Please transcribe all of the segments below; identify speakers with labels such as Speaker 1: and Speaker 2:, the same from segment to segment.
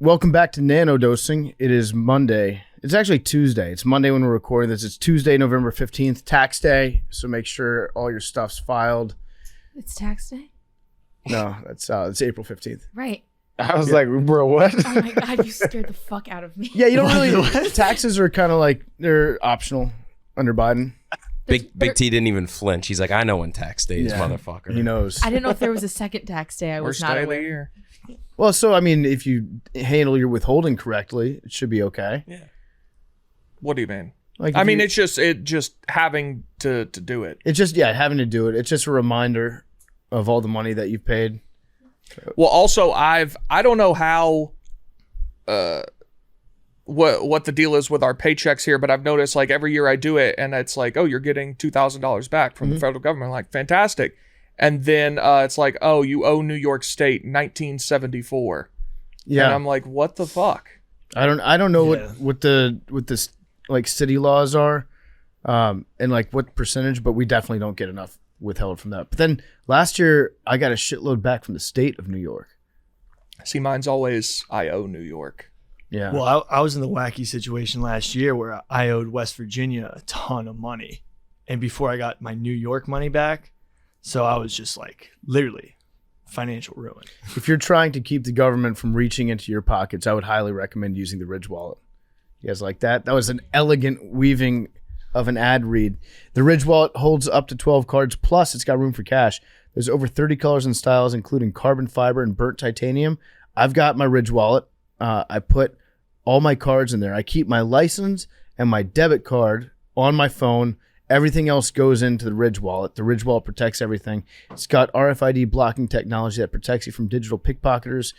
Speaker 1: Welcome back to Nanodosing. It is Monday. It's actually Tuesday. It's Monday when we're recording this. It's Tuesday, November 15th, tax day. So make sure all your stuff's filed.
Speaker 2: It's tax day?
Speaker 1: No, it's April 15th.
Speaker 2: Right.
Speaker 3: I was like, bro, what?
Speaker 2: Oh my God, you scared the fuck out of me.
Speaker 1: Yeah, you don't really. Taxes are kind of like, they're optional under Biden.
Speaker 4: Big T didn't even flinch. He's like, I know when tax day is, motherfucker.
Speaker 1: He knows.
Speaker 2: I didn't know if there was a second tax day. I was not aware.
Speaker 1: Well, so, I mean, if you handle your withholding correctly, it should be okay.
Speaker 5: Yeah. What do you mean?
Speaker 1: Like,
Speaker 5: I mean, it's just having to do it.
Speaker 1: It's just, having to do it. It's just a reminder of all the money that you've paid.
Speaker 5: Well, also, I don't know how, what the deal is with our paychecks here, but I've noticed like every year I do it and it's like, oh, you're getting $2,000 back from the federal government. I'm like, fantastic. And then it's like, oh, you owe New York State $19.74. Yeah. And I'm like, what the fuck?
Speaker 1: I don't know what the like city laws are, and like what percentage, but we definitely don't get enough withheld from that. But then last year I got a shitload back from the state of New York.
Speaker 5: See, mine's always I owe New York.
Speaker 1: Yeah.
Speaker 3: Well, I was in the wacky situation last year where I owed West Virginia a ton of money, and before I got my New York money back, so I was just like literally financial ruin.
Speaker 1: If you're trying to keep the government from reaching into your pockets, I would highly recommend using the Ridge wallet. You guys like that? That was an elegant weaving of an ad read. The Ridge wallet holds up to 12 cards, plus it's got room for cash. There's over 30 colors and styles, including carbon fiber and burnt titanium. I've got my Ridge wallet. I put all my cards in there. I keep my license and my debit card on my phone. Everything else goes into the Ridge wallet. The Ridge wallet protects everything. It's got RFID blocking technology that protects you from digital pickpocketers.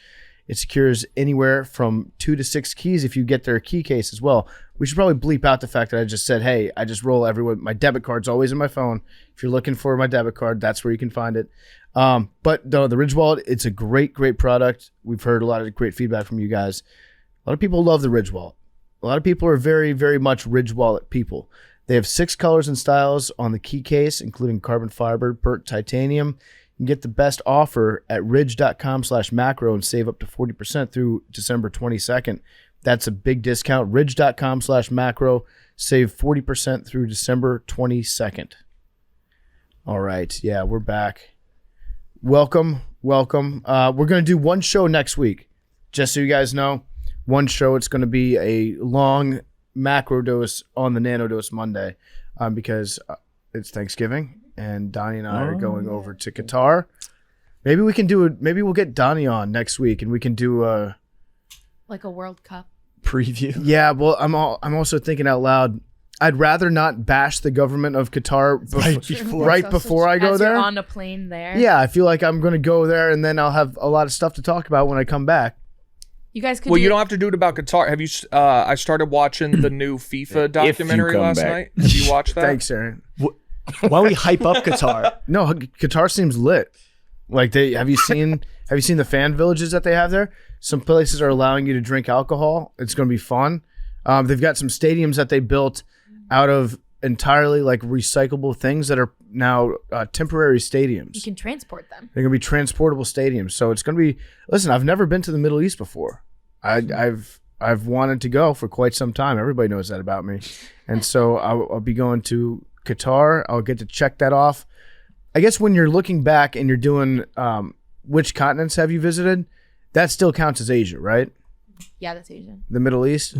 Speaker 1: It secures anywhere from 2 to 6 keys if you get their key case as well. We should probably bleep out the fact that I just said, hey, I just roll everyone. My debit card's always in my phone. If you're looking for my debit card, that's where you can find it. But no, the Ridge wallet, it's a great, great product. We've heard a lot of great feedback from you guys. A lot of people love the Ridge wallet. A lot of people are very, very much Ridge wallet people. They have 6 colors and styles on the key case, including carbon fiber, burnt titanium. You can get the best offer at ridge.com/macro and save up to 40% through December 22nd. That's a big discount. Ridge.com/macro. Save 40% through December 22nd. All right. Yeah, we're back. Welcome. We're going to do one show next week. Just so you guys know, one show. It's going to be a long Macrodose on the NANODOSE Monday because it's Thanksgiving and Donnie and I are going over to Qatar. Maybe we can do it. Maybe we'll get Donnie on next week and we can do
Speaker 2: like a World Cup
Speaker 3: preview.
Speaker 1: Yeah, well, I'm also thinking out loud. I'd rather not bash the government of Qatar before I go there.
Speaker 2: You're on a plane there.
Speaker 1: Yeah, I feel like I'm going to go there and then I'll have a lot of stuff to talk about when I come back.
Speaker 2: You guys could.
Speaker 5: Well, you don't have to do it about Qatar. Have you? I started watching the new FIFA documentary last night. Have you watched that?
Speaker 1: Thanks, Arian.
Speaker 3: Why don't we hype up Qatar?
Speaker 1: No, Qatar seems lit. Like have you seen the fan villages that they have there? Some places are allowing you to drink alcohol. It's going to be fun. They've got some stadiums that they built out of entirely like recyclable things that are now temporary stadiums.
Speaker 2: You can transport them.
Speaker 1: They're going to be transportable stadiums. So it's going to be, listen, I've never been to the Middle East before. I've wanted to go for quite some time. Everybody knows that about me. And so I'll be going to Qatar. I'll get to check that off. I guess when you're looking back and you're doing which continents have you visited, that still counts as Asia, right?
Speaker 2: Yeah, that's Asia.
Speaker 1: The Middle East?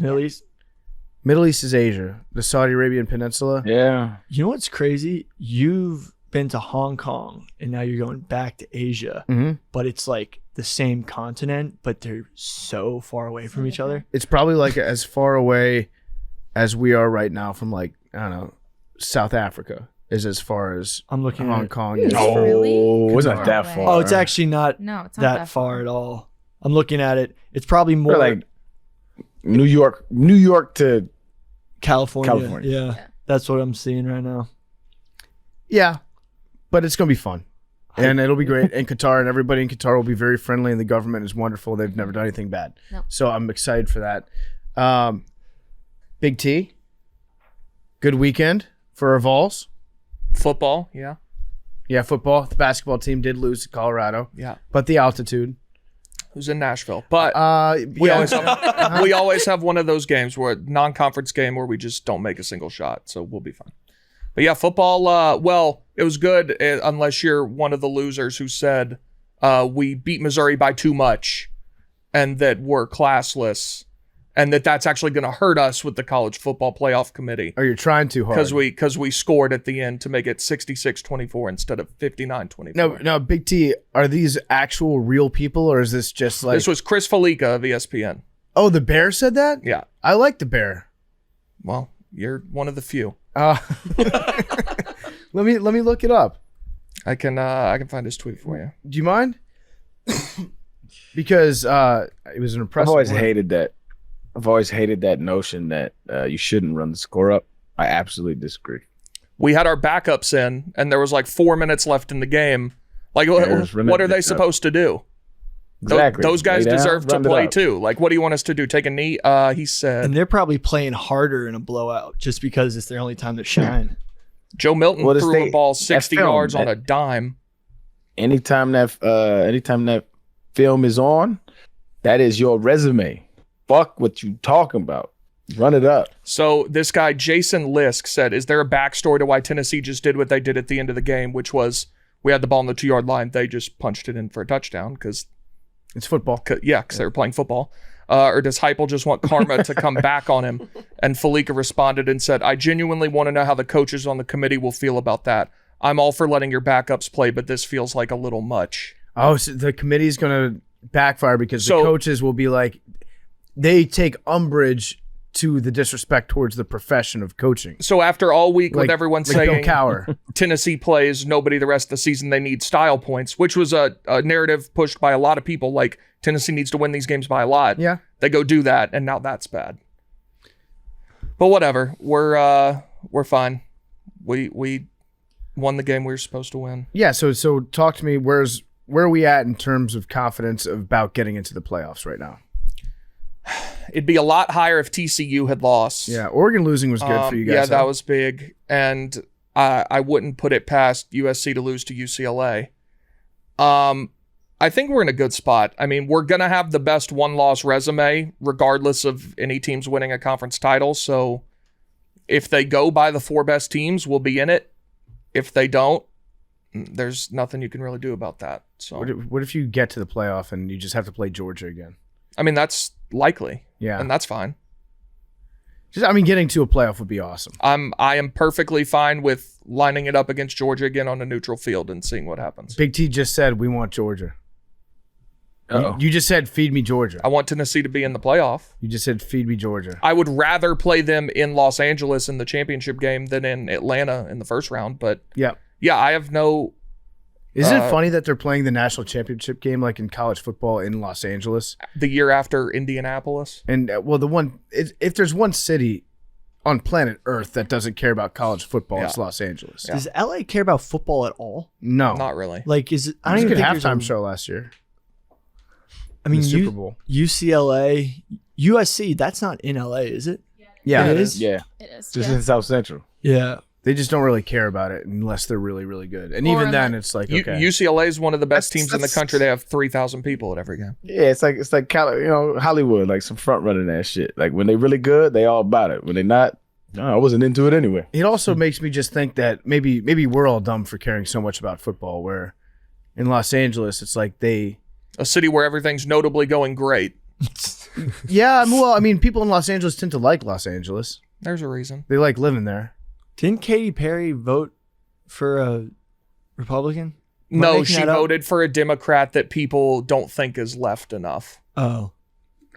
Speaker 1: Middle East is Asia. The Saudi Arabian Peninsula.
Speaker 3: Yeah. You know what's crazy? You've been to Hong Kong and now you're going back to Asia, but it's like the same continent, but they're so far away from each other.
Speaker 1: It's probably like as far away as we are right now from like, I don't know, South Africa is as far as
Speaker 3: I'm looking
Speaker 1: Hong
Speaker 3: at
Speaker 1: Kong
Speaker 2: is.
Speaker 3: Really?
Speaker 1: Oh,
Speaker 3: it's not that far. Oh, it's actually not,
Speaker 2: no, it's not
Speaker 3: that far at all. I'm looking at it. It's probably more
Speaker 6: like New York to
Speaker 3: California. Yeah. That's what I'm seeing right now.
Speaker 1: Yeah, but it's going to be fun. And it'll be great. And Qatar and everybody in Qatar will be very friendly and the government is wonderful. They've never done anything bad. No. So I'm excited for that. Big T, good weekend for our Vols.
Speaker 5: Football, yeah.
Speaker 1: Yeah, football. The basketball team did lose to Colorado.
Speaker 5: Yeah.
Speaker 1: But the altitude.
Speaker 5: who's in Nashville. But we
Speaker 1: yeah.
Speaker 5: always have one of those games where non-conference game where we just don't make a single shot. So we'll be fine. But yeah, football. Well, it was good unless you're one of the losers who said we beat Missouri by too much, and that we're classless, and that's actually going to hurt us with the college football playoff committee.
Speaker 1: Or you're trying too hard.
Speaker 5: Because we scored at the end to make it 66-24 instead of 59-24.
Speaker 1: No, Big T, are these actual real people, or is this just like...
Speaker 5: This was Chris Felica of ESPN.
Speaker 1: Oh, the Bear said that?
Speaker 5: Yeah.
Speaker 1: I like the Bear.
Speaker 5: Well, you're one of the few.
Speaker 1: Let me look it up.
Speaker 5: I can find his tweet for you.
Speaker 1: Do you mind? Because it was an impressive...
Speaker 6: I've always hated that notion that you shouldn't run the score up. I absolutely disagree.
Speaker 5: We had our backups in, and there was like 4 minutes left in the game. Like, what are they supposed to do?
Speaker 6: Exactly.
Speaker 5: Those guys
Speaker 6: Lay down,
Speaker 5: deserve to
Speaker 6: run it
Speaker 5: play
Speaker 6: up.
Speaker 5: too. Like, what do you want us to do? Take a knee? He
Speaker 3: And
Speaker 5: said.
Speaker 3: they're probably playing harder in a blowout just because it's their only time to shine.
Speaker 5: Joe Milton
Speaker 6: Well,
Speaker 5: threw a ball 60
Speaker 6: film,
Speaker 5: yards on
Speaker 6: that-
Speaker 5: a dime.
Speaker 6: Anytime that film is on, that is your resume. Fuck what you talking about. Run it up.
Speaker 5: So this guy, Jason Lisk, said, is there a backstory to why Tennessee just did what they did at the end of the game, which was we had the ball on the 2-yard line. They just punched it in for a touchdown because
Speaker 1: It's football.
Speaker 5: they were playing football. Or does Heupel just want karma to come back on him? And Felica responded and said, I genuinely want to know how the coaches on the committee will feel about that. I'm all for letting your backups play, but this feels like a little much.
Speaker 1: Oh, so the committee's going to backfire because the
Speaker 5: So-
Speaker 1: coaches will be like, they take umbrage to the disrespect towards the profession of coaching.
Speaker 5: So after all week with
Speaker 1: Like-
Speaker 5: everyone
Speaker 1: like
Speaker 5: saying
Speaker 1: Bill Cower.
Speaker 5: Tennessee plays nobody the rest of the season, they need style points, which was a narrative pushed by a lot of people, like Tennessee needs to win these games by a lot.
Speaker 1: Yeah.
Speaker 5: They go do that, and now that's bad. But whatever. We're fine. We won the game we were supposed to win.
Speaker 1: Yeah, so talk to me. Where are we at in terms of confidence about getting into the playoffs right now?
Speaker 5: It'd be a lot higher if TCU had lost.
Speaker 1: Yeah, Oregon losing was good for you guys.
Speaker 5: Yeah, that
Speaker 1: huh?
Speaker 5: was big. And I wouldn't put it past USC to lose to UCLA. I think we're in a good spot. I mean, we're going to have the best one-loss resume, regardless of any teams winning a conference title. So if they go by the 4 best teams, we'll be in it. If they don't, there's nothing you can really do about that. So
Speaker 1: What if you get to the playoff and you just have to play Georgia again?
Speaker 5: I mean, that's likely.
Speaker 1: Yeah.
Speaker 5: And that's fine.
Speaker 1: Getting to a playoff would be awesome.
Speaker 5: I am perfectly fine with lining it up against Georgia again on a neutral field and seeing what happens.
Speaker 1: Big T just said we want Georgia.
Speaker 6: Uh-oh.
Speaker 1: You just said feed me Georgia.
Speaker 5: I want Tennessee to be in the playoff.
Speaker 1: You just said feed me Georgia.
Speaker 5: I would rather play them in Los Angeles in the championship game than in Atlanta in the first round. But
Speaker 1: Yeah.
Speaker 5: yeah, I have no.
Speaker 1: Isn't it funny that they're playing the national championship game like in college football in Los Angeles?
Speaker 5: The year after Indianapolis.
Speaker 1: And if there's one city on planet Earth that doesn't care about college football, it's Los Angeles.
Speaker 5: Yeah.
Speaker 3: Does LA care about football at all?
Speaker 1: No.
Speaker 5: Not really.
Speaker 3: Like, is it? I
Speaker 1: I
Speaker 3: don't
Speaker 1: don't
Speaker 3: even
Speaker 1: good
Speaker 3: think there's
Speaker 1: halftime
Speaker 3: a-
Speaker 1: show last year.
Speaker 3: I mean,
Speaker 1: the Super Bowl.
Speaker 3: UCLA, USC. That's not in LA, is it?
Speaker 1: Yeah,
Speaker 3: it is.
Speaker 6: Yeah,
Speaker 2: It is.
Speaker 6: just
Speaker 2: yeah.
Speaker 6: in South Central.
Speaker 3: Yeah.
Speaker 1: They just don't really care about it unless they're really, really good. And
Speaker 2: Or
Speaker 1: even
Speaker 2: in
Speaker 1: then,
Speaker 2: the-
Speaker 1: it's like,
Speaker 5: U-
Speaker 1: okay.
Speaker 5: UCLA is one of the best
Speaker 6: That's-
Speaker 5: teams in the
Speaker 6: that's-
Speaker 5: country. They have 3,000 people at every game.
Speaker 6: Yeah, it's like Hollywood, like some front running that shit. Like when they really good, they all about it. When they not, no, I wasn't into it anyway.
Speaker 1: It also makes me just think that maybe we're all dumb for caring so much about football, where in Los Angeles, it's like
Speaker 5: A city where everything's notably going great.
Speaker 1: people in Los Angeles tend to like Los Angeles.
Speaker 5: There's a reason.
Speaker 1: They like living there.
Speaker 3: Didn't Katy Perry vote for a Republican? Am I
Speaker 5: No,
Speaker 3: making
Speaker 5: she
Speaker 3: that up?
Speaker 5: voted for a Democrat that people don't think is left enough.
Speaker 3: Oh.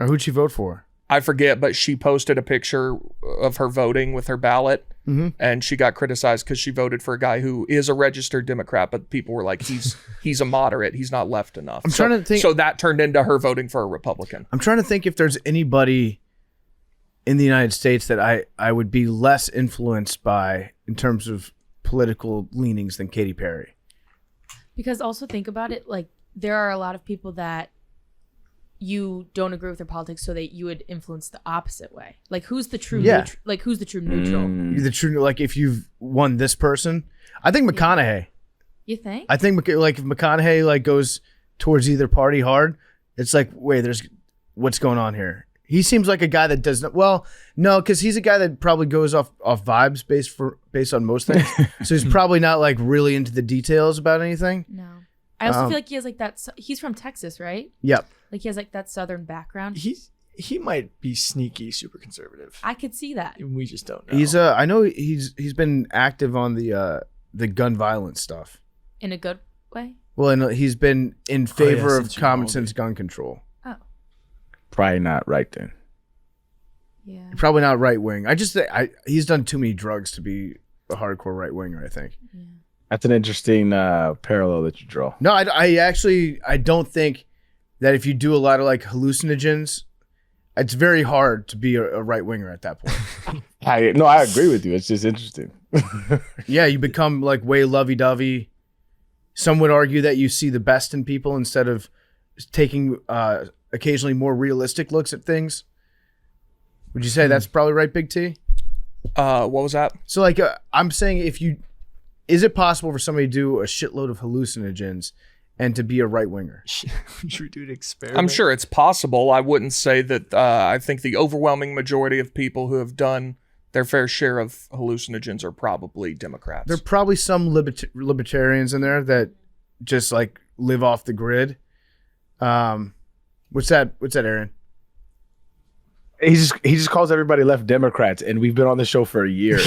Speaker 1: Or who'd she vote for?
Speaker 5: I forget, but she posted a picture of her voting with her ballot, and she got criticized because she voted for a guy who is a registered Democrat, but people were like, he's a moderate, he's not left enough.
Speaker 1: I'm trying to think-
Speaker 5: So that turned into her voting for a Republican.
Speaker 1: I'm trying to think if there's anybody in the United States that I would be less influenced by in terms of political leanings than Katy Perry.
Speaker 2: Because also think about it, like there are a lot of people that you don't agree with their politics, so that you would influence the opposite way. Like who's the true
Speaker 1: Yeah.
Speaker 2: who's the true neutral?
Speaker 1: The true, like if you've won this person, I think McConaughey.
Speaker 2: You think?
Speaker 1: I think like if McConaughey like goes towards either party hard, It's like, wait, what's going on here? He seems like a guy that does not. Well, no, because he's a guy that probably goes off vibes based on most things. So he's probably not like really into the details about anything.
Speaker 2: No. I also feel like he has like that. He's from Texas, right?
Speaker 1: Yep.
Speaker 2: Like he has like that Southern background.
Speaker 3: He might be sneaky, super conservative.
Speaker 2: I could see that.
Speaker 3: We just don't know.
Speaker 1: I know he's been active on the gun violence stuff.
Speaker 2: In a good way?
Speaker 1: Well, and he's been in favor of
Speaker 3: since
Speaker 1: common
Speaker 3: Uvalde.
Speaker 1: sense gun control.
Speaker 2: Oh.
Speaker 6: Probably not right then.
Speaker 2: Yeah.
Speaker 1: Probably not right wing. He's done too many drugs to be a hardcore right winger, I think.
Speaker 2: Yeah.
Speaker 6: That's an interesting parallel that you draw.
Speaker 1: No, I don't think that if you do a lot of like hallucinogens, it's very hard to be a right winger at that point.
Speaker 6: I agree with you. It's just interesting.
Speaker 1: Yeah, you become like way lovey-dovey. Some would argue that you see the best in people instead of taking occasionally more realistic looks at things. Would you say that's probably right, Big T?
Speaker 5: What was that?
Speaker 1: So like I'm saying, is it possible for somebody to do a shitload of hallucinogens and to be a right winger?
Speaker 3: Should we do an experiment?
Speaker 5: I'm sure it's possible. I wouldn't say that. I think the overwhelming majority of people who have done their fair share of hallucinogens are probably Democrats.
Speaker 1: There are probably some libertarians in there that just like live off the grid. What's that, Arian?
Speaker 6: He just calls everybody left Democrats, and we've been on the show for a year,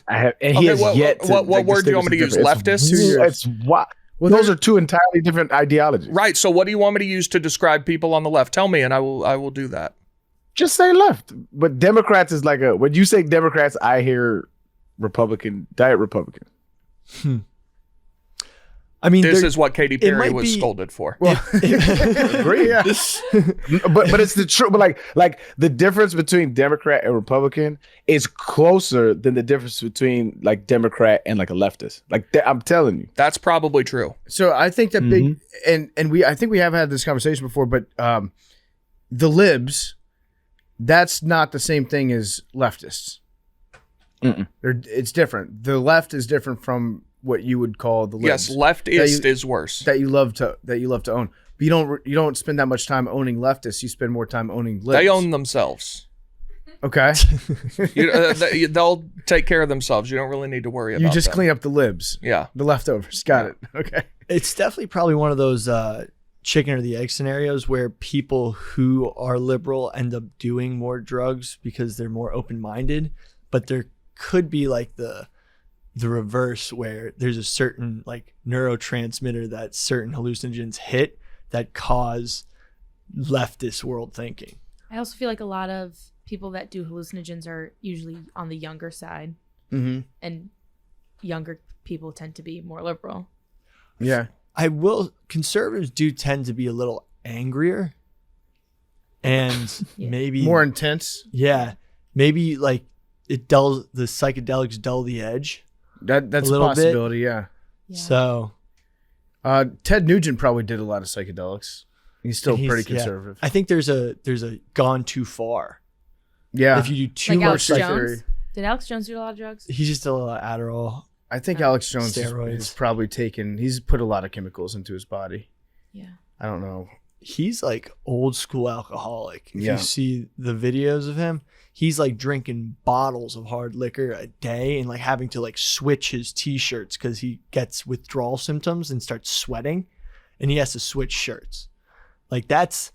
Speaker 6: and he has yet to.
Speaker 5: What word do you want me to use? Leftist?
Speaker 6: It's what. Well, those are two entirely different ideologies.
Speaker 5: Right. So what do you want me to use to describe people on the left? Tell me, and I will do that.
Speaker 6: Just say left. But Democrats is like when you say Democrats, I hear Republican, diet Republican.
Speaker 3: I mean,
Speaker 5: this is what Katy Perry
Speaker 3: might
Speaker 5: was
Speaker 3: be-
Speaker 5: scolded for.
Speaker 1: Well,
Speaker 6: Agree, yeah. but it's the truth. But like the difference between Democrat and Republican is closer than the difference between like Democrat and like a leftist. Like I'm telling you.
Speaker 5: That's probably true.
Speaker 1: so I think that big and I think we have had this conversation before, but the libs, that's not the same thing as leftists. It's different. The left is different from what you would call the libs.
Speaker 5: Yes, leftist is worse.
Speaker 1: that you love to own. But you don't spend that much time owning leftists. You spend more time owning libs.
Speaker 5: They own themselves.
Speaker 1: Okay.
Speaker 5: They'll take care of themselves. You don't really need to worry about
Speaker 1: You just
Speaker 5: them.
Speaker 1: clean up the libs.
Speaker 5: Yeah.
Speaker 1: The leftovers. Got it. Okay.
Speaker 3: it's definitely probably one of those chicken or the egg scenarios where people who are liberal end up doing more drugs because they're more open-minded, but there could be like the reverse where there's a certain like neurotransmitter that certain hallucinogens hit that cause leftist world thinking.
Speaker 2: I also feel like a lot of people that do hallucinogens are usually on the younger side, and younger people tend to be more liberal.
Speaker 1: Yeah.
Speaker 3: Conservatives do tend to be a little angrier and maybe
Speaker 1: More intense.
Speaker 3: Yeah. Maybe like the psychedelics dull the edge.
Speaker 1: That's a
Speaker 3: little bit.
Speaker 1: possibility. Yeah.
Speaker 2: Yeah.
Speaker 3: So
Speaker 1: Ted Nugent probably did a lot of psychedelics. He's still pretty conservative.
Speaker 3: I think there's a gone too far.
Speaker 1: Yeah.
Speaker 3: If you do too
Speaker 2: Like
Speaker 3: much
Speaker 2: Alex
Speaker 3: like
Speaker 2: Jones. Did Alex Jones do a lot of drugs?
Speaker 3: he's just a little Adderall.
Speaker 1: I think Alex Jones
Speaker 3: Steroids.
Speaker 1: has probably he's put a lot of chemicals into his body.
Speaker 2: Yeah.
Speaker 1: I don't know.
Speaker 3: He's like old school alcoholic. If
Speaker 1: Yeah.
Speaker 3: you see the videos of him, he's like drinking bottles of hard liquor a day and like having to like switch his t-shirts because he gets withdrawal symptoms and starts sweating and he has to switch shirts. Like that's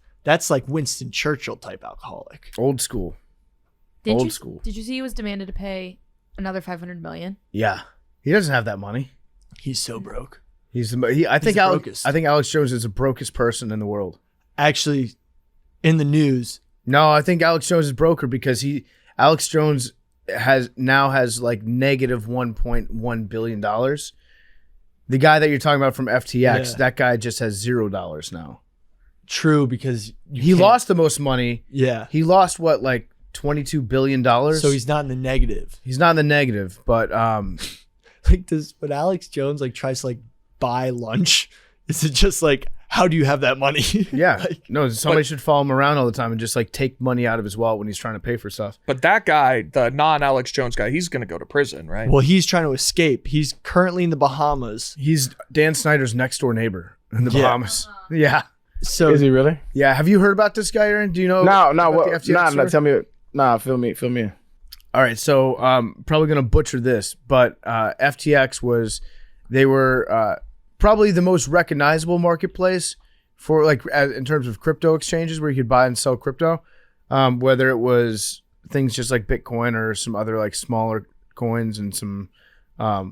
Speaker 3: like Winston Churchill type alcoholic.
Speaker 1: Old school. Old school.
Speaker 2: Did you see he was demanded to pay another $500 million?
Speaker 1: Yeah. He doesn't have that money.
Speaker 3: He's so broke.
Speaker 1: I think
Speaker 3: the
Speaker 1: Alex
Speaker 3: brokest.
Speaker 1: Jones is the brokest person in the world.
Speaker 3: Actually, in the news,
Speaker 1: No, I think Alex Jones is broker because Alex Jones has like negative $1.1 billion. The guy that you're talking about from FTX, that guy just has $0 now.
Speaker 3: true, because
Speaker 1: He lost the most money.
Speaker 3: Yeah.
Speaker 1: He lost what, like $22 billion?
Speaker 3: So he's not in the negative.
Speaker 1: He's not in the negative, but
Speaker 3: Like when Alex Jones like tries to like buy lunch, is it just like, how do you have that money?
Speaker 1: yeah.
Speaker 3: Like,
Speaker 1: No, somebody should follow him around all the time and just like take money out of his wallet when he's trying to pay for stuff.
Speaker 5: But that guy, the non-Alex Jones guy, he's going to go to prison, right?
Speaker 3: well, he's trying to escape. He's currently in the Bahamas.
Speaker 1: He's Dan Snyder's next door neighbor in the
Speaker 3: Yeah.
Speaker 1: Bahamas. Yeah.
Speaker 3: So
Speaker 6: Is he really?
Speaker 1: Yeah. Have you heard about this guy, Aaron? Do you know?
Speaker 6: No,
Speaker 1: about
Speaker 6: what?
Speaker 1: the FTX story?
Speaker 6: Tell me. Nah, fill me in.
Speaker 1: All right, so probably gonna butcher this, but FTX they were probably the most recognizable marketplace for in terms of crypto exchanges where you could buy and sell crypto, whether it was things just like Bitcoin or some other like smaller coins and some I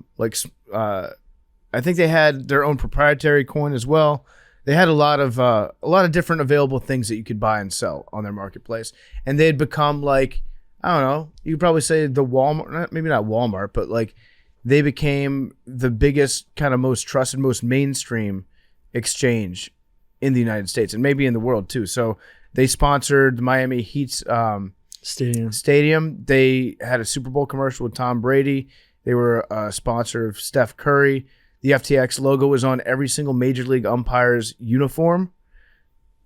Speaker 1: think they had their own proprietary coin as well. They had a lot of different available things that you could buy and sell on their marketplace, and they had become like, I don't know, you could probably say the Walmart, maybe not Walmart, but like they became the biggest, kind of most trusted, most mainstream exchange in the United States and maybe in the world too. So they sponsored the Miami Heat's stadium. They had a Super Bowl commercial with Tom Brady. They were a sponsor of Steph Curry. The FTX logo was on every single Major League umpire's uniform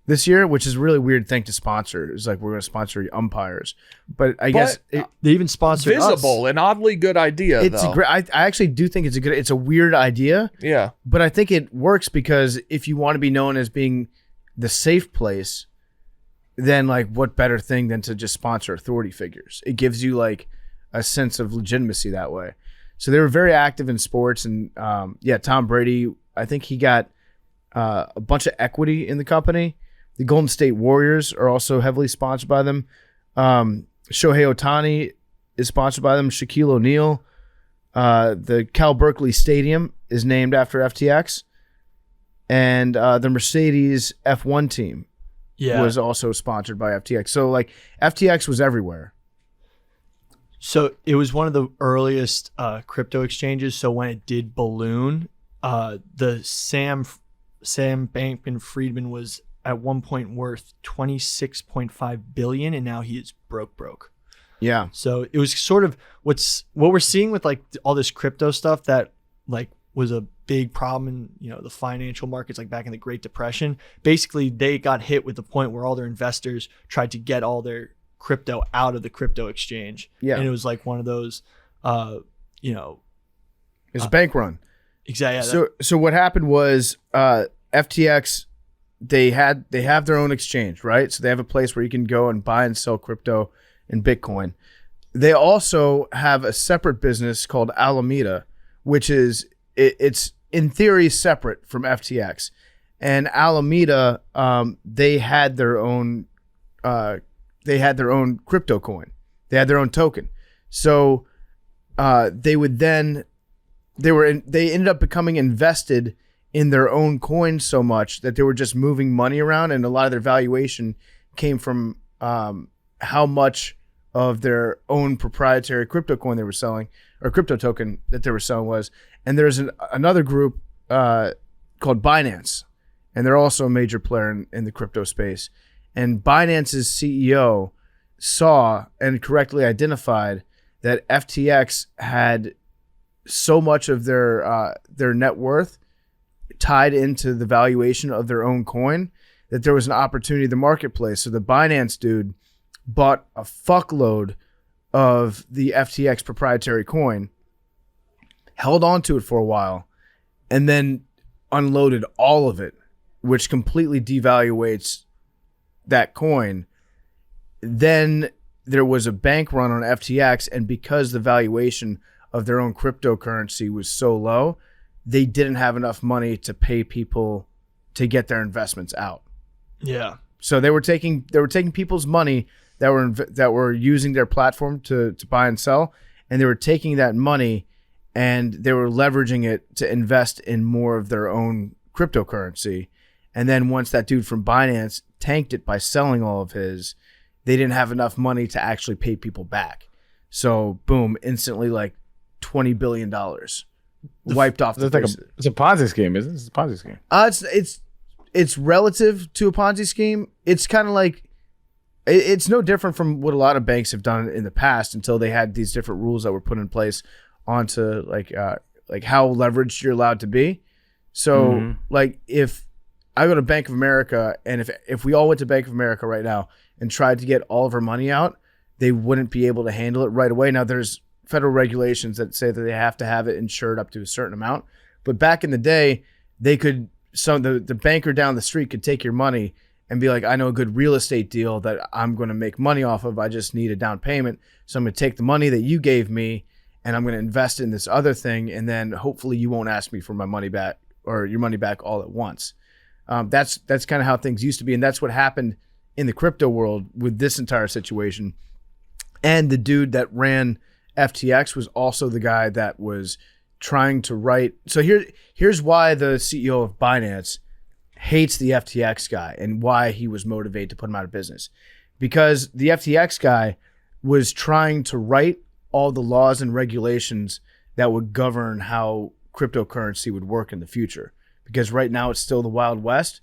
Speaker 1: this year, which is a really weird thing to sponsor. It's like, we're going to sponsor umpires. But I guess
Speaker 3: they even sponsored
Speaker 5: visible,
Speaker 3: us.
Speaker 5: an oddly good idea,
Speaker 1: it's
Speaker 5: though.
Speaker 1: a great. I actually do think it's a weird idea.
Speaker 5: Yeah.
Speaker 1: But I think it works because if you want to be known as being the safe place, then like what better thing than to just sponsor authority figures? It gives you like a sense of legitimacy that way. So they were very active in sports, and Tom Brady, I think he got a bunch of equity in the company. The Golden State Warriors are also heavily sponsored by them. Shohei Ohtani is sponsored by them. Shaquille O'Neal. The Cal Berkeley Stadium is named after FTX. And the Mercedes F1 team was also sponsored by FTX. So like FTX was everywhere.
Speaker 3: So it was one of the earliest crypto exchanges. So when it did balloon, the Sam Bankman-Fried was at one point worth $26.5 billion, and now he is broke.
Speaker 1: Yeah.
Speaker 3: So it was sort of what we're seeing with like all this crypto stuff that like was a big problem in the financial markets, like back in the Great Depression. Basically, they got hit with the point where all their investors tried to get all their crypto out of the crypto exchange. Yeah. And it was like one of those,
Speaker 1: it's a bank run.
Speaker 3: Exactly. Yeah,
Speaker 1: so what happened was FTX, they have their own exchange, right? So they have a place where you can go and buy and sell crypto and Bitcoin. They also have a separate business called Alameda, which is it's in theory separate from FTX. And Alameda, they had their own crypto coin. They had their own token. So they ended up becoming invested in their own coins so much that they were just moving money around, and a lot of their valuation came from how much of their own proprietary crypto coin they were selling, or crypto token that they were selling was. And there's another group called Binance, and they're also a major player in the crypto space. And Binance's CEO saw and correctly identified that FTX had so much of their net worth tied into the valuation of their own coin that there was an opportunity in the marketplace. So the Binance dude bought a fuckload of the FTX proprietary coin, held on to it for a while, and then unloaded all of it, which completely devaluates that coin. Then there was a bank run on FTX, and because the valuation of their own cryptocurrency was so low, they didn't have enough money to pay people to get their investments out.
Speaker 3: Yeah.
Speaker 1: So they were taking people's money that were using their platform to buy and sell, and they were taking that money and they were leveraging it to invest in more of their own cryptocurrency. And then once that dude from Binance tanked it by selling all of his, they didn't have enough money to actually pay people back. So boom, instantly like $20 billion wiped off the face.
Speaker 6: It's a Ponzi scheme, isn't it? It's a Ponzi scheme.
Speaker 1: It's relative to a Ponzi scheme. It's kind of like, it's no different from what a lot of banks have done in the past until they had these different rules that were put in place onto like how leveraged you're allowed to be. So like if I go to Bank of America, and if we all went to Bank of America right now and tried to get all of our money out, they wouldn't be able to handle it right away. Now there's federal regulations that say that they have to have it insured up to a certain amount. But back in the day, they could the banker down the street could take your money and be like, I know a good real estate deal that I'm going to make money off of. I just need a down payment. So I'm going to take the money that you gave me and I'm going to invest in this other thing. And then hopefully you won't ask me for my money back or your money back all at once. That's kind of how things used to be. And that's what happened in the crypto world with this entire situation. And the dude that ran FTX was also the guy that was trying to write. So here's why the CEO of Binance hates the FTX guy and why he was motivated to put him out of business. Because the FTX guy was trying to write all the laws and regulations that would govern how cryptocurrency would work in the future. Because right now it's still the Wild West.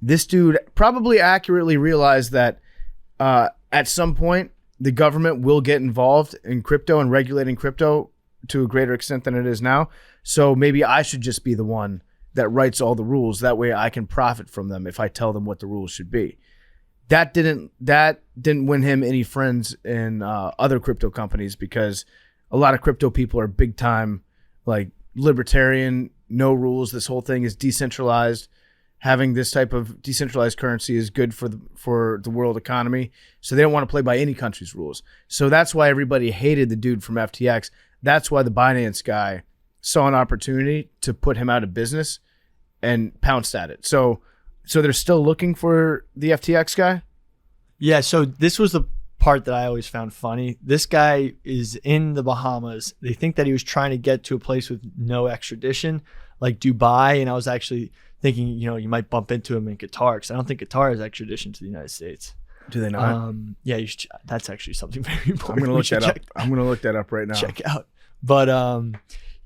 Speaker 1: This dude probably accurately realized that at some point the government will get involved in crypto and regulating crypto to a greater extent than it is now. So maybe I should just be the one that writes all the rules. That way I can profit from them if I tell them what the rules should be. That didn't win him any friends in other crypto companies, because a lot of crypto people are big time like libertarian, no rules. This whole thing is decentralized. Having this type of decentralized currency is good for the world economy. So they don't want to play by any country's rules. So that's why everybody hated the dude from FTX. That's why the Binance guy saw an opportunity to put him out of business and pounced at it. So they're still looking for the FTX guy?
Speaker 3: Yeah, so this was the part that I always found funny. This guy is in the Bahamas. They think that he was trying to get to a place with no extradition, like Dubai. And I was actually thinking, you might bump into him in Qatar, because I don't think Qatar has extradition to the United States.
Speaker 1: Do they not?
Speaker 3: Yeah, that's actually something very important.
Speaker 1: I'm going to look that up. I'm going to look that up right now.
Speaker 3: Check out. But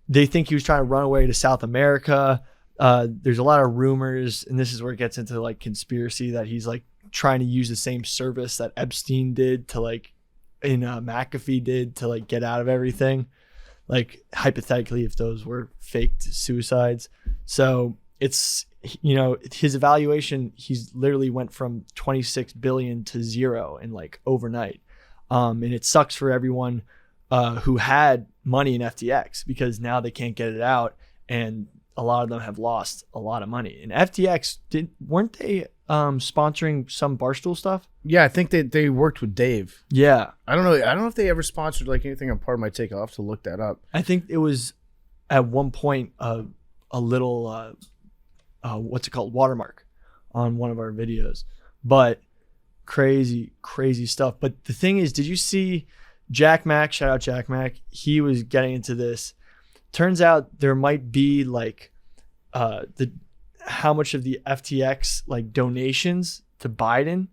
Speaker 3: they think he was trying to run away to South America. There's a lot of rumors, and this is where it gets into like conspiracy, that he's like trying to use the same service that Epstein did to like, in McAfee did to like get out of everything. Like hypothetically, if those were faked suicides. So it's, his evaluation, he's literally went from 26 billion to zero in like overnight. And it sucks for everyone who had money in FTX, because now they can't get it out, and a lot of them have lost a lot of money. And FTX weren't they sponsoring some Barstool stuff?
Speaker 1: Yeah, I think they worked with Dave.
Speaker 3: Yeah.
Speaker 1: I don't know if they ever sponsored like anything on Part of My Take. I'll have to look that up.
Speaker 3: I think it was at one point a little what's it called, watermark on one of our videos. But crazy stuff. But the thing is, did you see Jack Mack? Shout out Jack Mack. He was getting into this. Turns out there might be like how much of the FTX like donations to Biden